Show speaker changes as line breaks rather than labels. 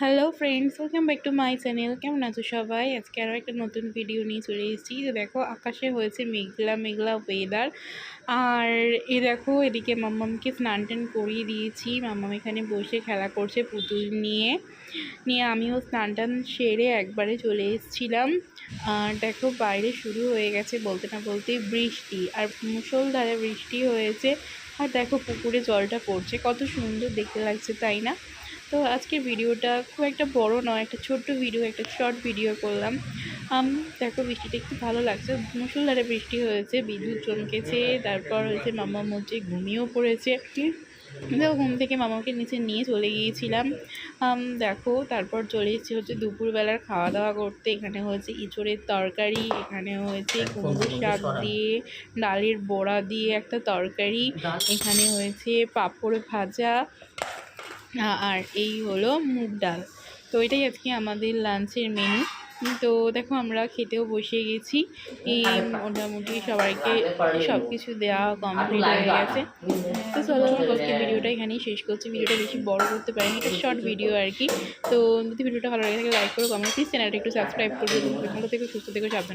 Hello friends, welcome back to my channel. কেমন আছো সবাই? আজকে আরও একটা নতুন ভিডিও নিয়ে চলে এসেছি। তো দেখো, আকাশে হয়েছে মেঘলা মেঘলা ওয়েদার। আর দেখো, এদিকে মাম্মামকে স্নান টান করিয়ে দিয়েছি। মাম্মাম এখানে বসে খেলা করছে পুতুল নিয়ে। আমিও স্নান টান সেরে একবারে চলে এসেছিলাম। আর দেখো, বাইরে শুরু হয়ে গেছে বলতে না বলতেই বৃষ্টি, আর মুষলধারে বৃষ্টি হয়েছে। আর দেখো, পুকুরে জলটা পড়ছে, কত সুন্দর দেখতে লাগছে, তাই না? তো আজকের ভিডিওটা খুব একটা বড় নয়, একটা ছোট্ট ভিডিও, একটা শর্ট ভিডিও করলাম। দেখো, বৃষ্টিটা একটু ভালো লাগছে, মুষলধারে বৃষ্টি হয়েছে, বিদ্যুৎ চমকেছে, তারপর হচ্ছে মামা হচ্ছে ঘুমিয়েও পড়েছে। দেখো, ঘুম থেকে মামাকে নিচে নিয়ে চলে গিয়েছিলাম। দেখো, তারপর চলে এসেছি হচ্ছে দুপুরবেলার খাওয়া দাওয়া করতে। এখানে হয়েছে ইঁচড়ের তরকারি, এখানে হয়েছে কুমড়ো শাক দিয়ে, ডালের বড়া দিয়ে একটা তরকারি, এখানে হয়েছে পাঁপড় ভাজা, আর এই হলো মুগ ডাল। তো এটাই আজকে আমাদের লাঞ্চের মেনু। তো দেখো, আমরা খেতেও বসে গেছি। মোটামুটি সবাইকে সব কিছু দেওয়া কমপ্লিট হয়ে গেছে। তো চলো, আজকে ভিডিওটা এখানেই শেষ করছি। ভিডিওটা বেশি বড় করতে পারিনি, এটা শর্ট ভিডিও আর কি। তো যদি ভিডিওটা ভালো লাগে থাকে লাইক করো, কমেন্ট, প্লিজ চ্যানেলটা একটু সাবস্ক্রাইব করবে। ভালো থেকো, সুস্থ থেকো, সাবধানে।